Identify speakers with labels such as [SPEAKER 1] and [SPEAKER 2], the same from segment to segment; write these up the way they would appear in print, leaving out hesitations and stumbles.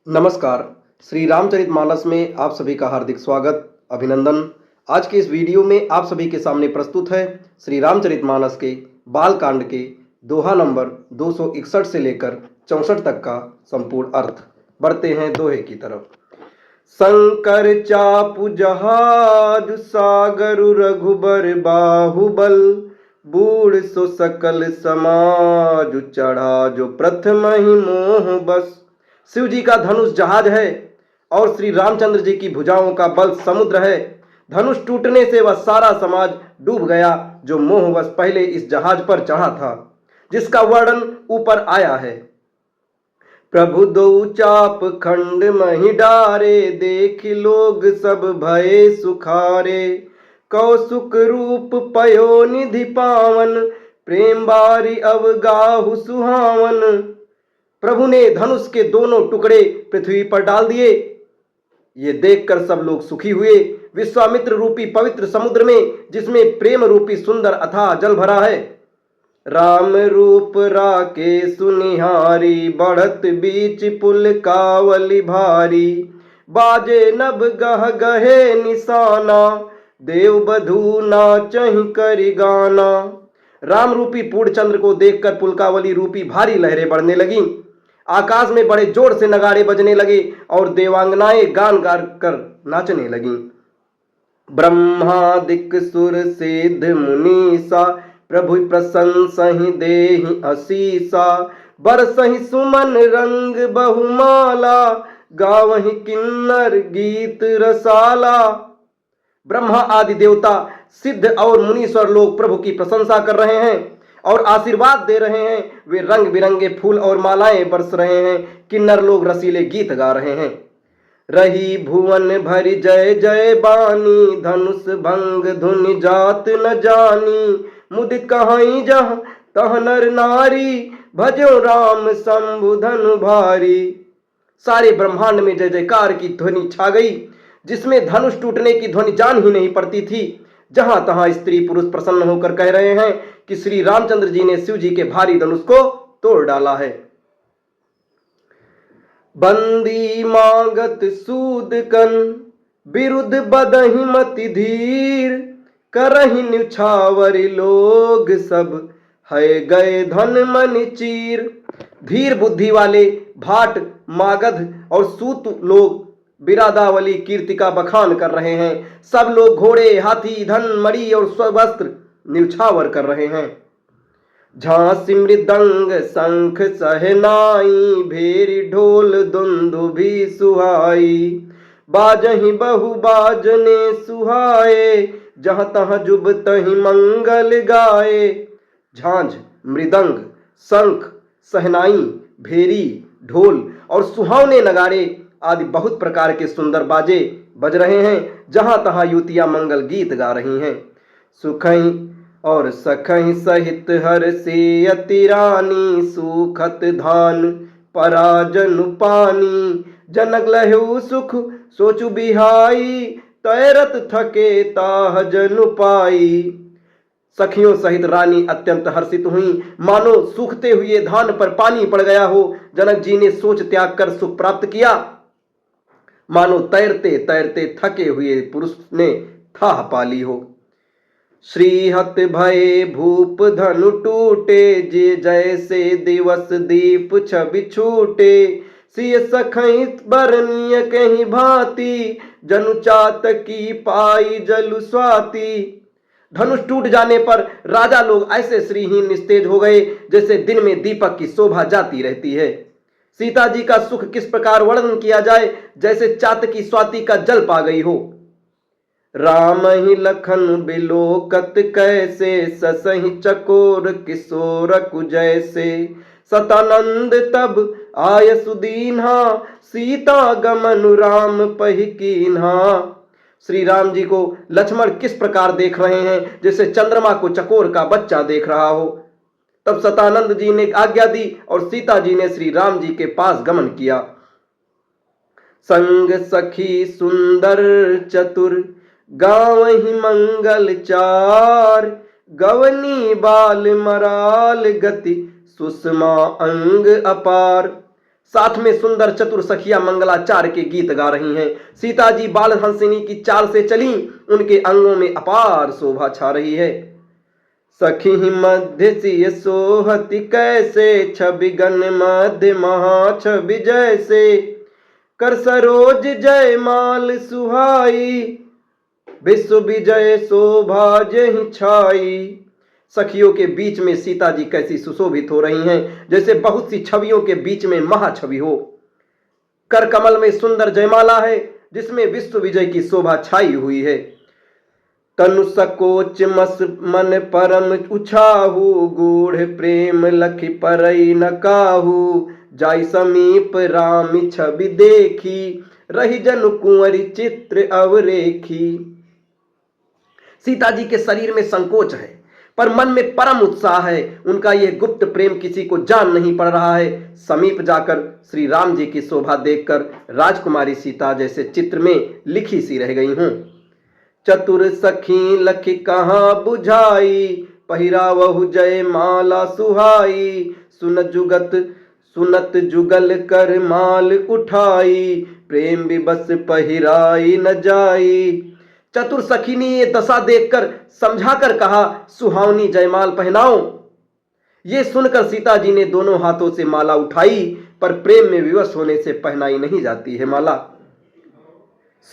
[SPEAKER 1] नमस्कार। श्री रामचरितमानस में आप सभी का हार्दिक स्वागत, अभिनंदन। आज के इस वीडियो में आप सभी के सामने प्रस्तुत है श्री रामचरितमानस के बाल कांड के दोहा नंबर 261 से लेकर 64 तक का संपूर्ण अर्थ। बढ़ते हैं दोहे की तरफ। शंकर चापु जहाज सागर रघुबर बाहुबल, बूढ़ सो सकल समाज चढ़ा जो प्रथम ही मोह बस। शिव जी का धनुष जहाज है और श्री रामचंद्र जी की भुजाओं का बल समुद्र है। धनुष टूटने से वह सारा समाज डूब गया जो मोहवश पहले इस जहाज पर चढ़ा था, जिसका वर्णन ऊपर आया है। प्रभु दो चाप खंड मही डारे, देख लोग सब भये सुखारे। कौसुक रूप पयो निधि पावन, प्रेम बारी अवगाहु सुहावन। प्रभु ने धनुष के दोनों टुकड़े पृथ्वी पर डाल दिए। ये देखकर सब लोग सुखी हुए। विश्वामित्र रूपी पवित्र समुद्र में, जिसमें प्रेम रूपी सुंदर अथाह जल भरा है, राम रूप राके सुनिहारी, बढ़त बीच पुल कावली भारी। बाजे नभ गह गहे निशाना, देव बधू नाचहि करि गाना। राम रूपी पूर्ण चंद्र को देखकर पुलकावली रूपी भारी लहरें बढ़ने लगीं। आकाश में बड़े जोर से नगाड़े बजने लगे और देवांगनाएं गान गा कर नाचने लगीं। ब्रह्मादिक सुर सिद्ध मुनीसा, प्रभु प्रशंसहि देहि असीसा। बरसहि सुमन रंग बहुमाला, गावहि किन्नर गीत रसाला। ब्रह्मा आदि देवता, सिद्ध और मुनीश्वर लोग प्रभु की प्रशंसा कर रहे हैं और आशीर्वाद दे रहे हैं। वे रंग बिरंगे फूल और मालाएं बरस रहे हैं। किन्नर लोग रसीले गीत गा रहे हैं। रही भुवन भरी जय जय बानी, धनुष भंग धुनि जात न जानी। मुदित कहाई जहाँ तह नर नारी, भजो राम शंभु धनु भारी। सारे ब्रह्मांड में जय जयकार की ध्वनि छा गई, जिसमें धनुष टूटने की ध्वनि जान ही नहीं पड़ती थी। जहां तहां स्त्री पुरुष प्रसन्न होकर कह रहे हैं कि श्री रामचंद्र जी ने शिव जी के भारी धनुष को तोड़ डाला है। बंदी मांगत सूद कन, विरुद्ध बदहि मति धीर। करहि न्यौछावरि लोग सब, है गए धन मन चीर। धीर बुद्धि वाले भाट मागध और सूत लोग बिरादावली कीर्ति का बखान कर रहे हैं। सब लोग घोड़े हाथी धन मणि और स्ववस्त्र न्यौछावर कर रहे हैं। झांसी मृदंग शंख सहनाई, भेरी ढोल दुंदुभि सुहाई। बाजहि बहु बाजने सुहाए, जहाँ तहाँ जुब तहि मंगल गाए। झांझ, मृदंग, शंख, सहनाई, भेरी, ढोल और सुहावने नगाड़े आदि बहुत प्रकार के सुंदर बाजे बज रहे हैं। जहां तहां युतियां मंगल गीत गा रही हैं। सुखई और सखई सहित हर से अति रानी, सुखत धान पराजनु पानी। जनक लहु सुख सोचु बिहाई, तैरत थके ताह जनु पाई। सखियों सहित रानी अत्यंत हर्षित हुई, मानो सूखते हुए धान पर पानी पड़ गया हो। जनक जी ने सोच त्याग कर सुख प्राप्त किया, मानो तैरते तैरते थके हुए पुरुष ने थाह पाली हो। श्रीहत भये भूप धनु टूटे, जे जैसे दिवस दीप छवि छूटे। सिय सखई बरनिय कहीं भांति, जनु चातकी पाई जलु स्वाति। धनुष टूट जाने पर राजा लोग ऐसे श्रीहीन निस्तेज हो गए, जैसे दिन में दीपक की शोभा जाती रहती है। सीता जी का सुख किस प्रकार वर्णन किया जाए, जैसे चातकी स्वाति का जल पा गई हो। राम ही लखन बिलोकत कैसे, ससहि चकोर किशोर कुजैसे। सतानंद तब आय सुदीन्हा, सीता गमन राम पहि कीन्हा। श्री राम जी को लक्ष्मण किस प्रकार देख रहे हैं, जैसे चंद्रमा को चकोर का बच्चा देख रहा हो। तब सतानंद जी ने आज्ञा दी और सीता जी ने श्री राम जी के पास गमन किया। संग सखी सुंदर चतुर, गावहि मंगल चार। गवनी बाल मराल गति, सुषमा अंग अपार। साथ में सुंदर चतुर सखिया मंगलाचार के गीत गा रही हैं। सीता जी बाल हंसिनी की चाल से चली, उनके अंगों में अपार शोभा छा रही है। सखी मध्य सिय सोहति कैसे, छवि गण मध्य महा छवि जैसे, कर सरोज जय माल सुहाई, विश्व विजय शोभा जहि छाई। सखियों के बीच में सीता जी कैसी सुशोभित हो रही हैं, जैसे बहुत सी छवियों के बीच में महाछवि हो। कर कमल में सुंदर जयमाला है, जिसमें विश्व विजय की शोभा छाई हुई है। तनु सकोच मस मन परम उछाहू, गूढ़ प्रेम लखि परई न काहू, जाय समीप राम छवि देखी, रही जनु कुंवरी चित्र अवरेखी। सीता जी के शरीर में संकोच है, पर मन में परम उत्साह है। उनका यह गुप्त प्रेम किसी को जान नहीं पड़ रहा है। समीप जाकर श्री राम जी की शोभा देखकर राजकुमारी सीता जैसे चित्र में लिखी सी रह गई हूं। चतुर सखी लखि कहाँ बुझाई, पहिरावहु जय माला सुहाई, सुनत जुगल कर माल उठाई, प्रेम विबस पहिराई न जाई। चतुर सखी ने ये दशा देखकर समझाकर कहा, सुहावनी जयमाल पहनाओ। ये सुनकर सीता जी ने दोनों हाथों से माला उठाई, पर प्रेम में विवश होने से पहनाई नहीं जाती है माला।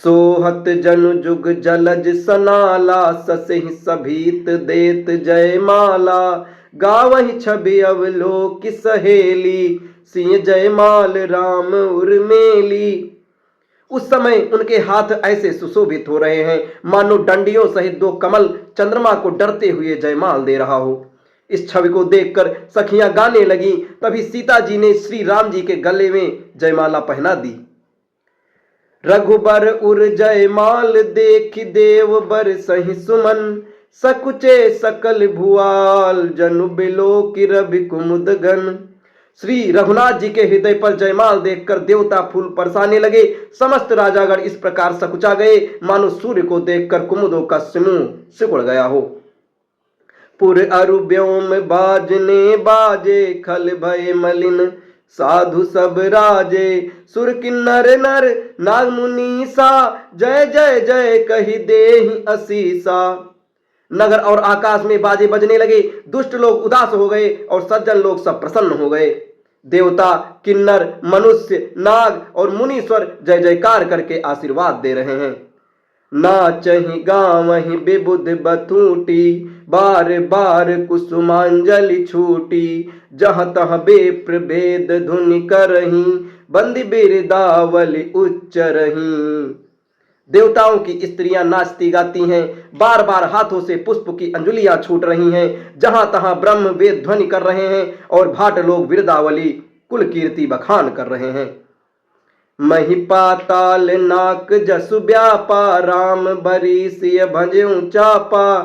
[SPEAKER 1] सोहत जनु जुग जलज सनाला, ससहि सभीत देत जयमाला, गावहि छवि अवलोक सहेली, सिंह जयमाल राम उर्मेली। उस समय उनके हाथ ऐसे सुशोभित हो रहे हैं, मानो डंडियों सहित दो कमल चंद्रमा को डरते हुए जयमाल दे रहा हो। इस छवि को देखकर सखियां गाने लगी। तभी सीता जी ने श्री राम जी के गले में जयमाला पहना दी। रघुबर उर जयमाल देख देव बर सहि सुमन, सकुचे सकल भुआल, जनु बिलो की रवि कुमुद गन। श्री रघुनाथ जी के हृदय पर जयमाल देखकर देवता फूल बरसाने लगे। समस्त राजागण इस प्रकार सकुचा गए, मानो सूर्य को देखकर कुमुदों का समूह सिकुड़ गया हो। पुर अरु व्योम बाजने बाजे, खल भय मलिन साधु सब राजे, सुर किन्नर नर नाग मुनीसा, जय जय जय कही देहि असीसा। नगर और आकाश में बाजे बजने लगे। दुष्ट लोग उदास हो गए और सज्जन लोग सब प्रसन्न हो गए। देवता, किन्नर, मनुष्य, नाग और मुनीश्वर जय जयकार करके आशीर्वाद दे रहे हैं। नाचहि गावहि विबुध बथूटी, बार बार कुसुमांजलि छूटी, जहाँ तहाँ बेप्र भेद धुनि करही, बंदी बिरदावली उच्चरही। देवताओं की स्त्रियां नाचती गाती हैं, बार बार हाथों से पुष्प की अंजुलियां छूट रही हैं, जहां तहां ब्रह्म वेद ध्वनि कर रहे हैं और भाट लोग बिरदावली कुल कीर्ति बखान कर रहे हैं। मही पाताल नाक जसु व्यापा, राम बरी सिय भजऊ चापा,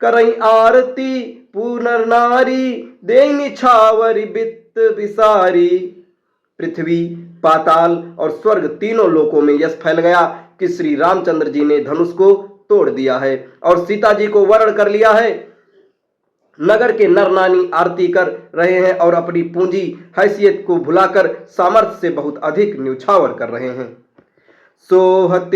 [SPEAKER 1] करई आरती पुनर नारी, देनी छावरी बित्त विसारी। पृथ्वी, पाताल और स्वर्ग तीनों लोकों में यश फैल गया कि श्री रामचंद्र जी ने धनुष को तोड़ दिया है और सीता जी को वरण कर लिया है। नगर के नर नानी आरती कर रहे हैं और अपनी पूंजी हैसियत को भुलाकर सामर्थ्य से बहुत अधिक न्यौछावर कर रहे हैं। सोहत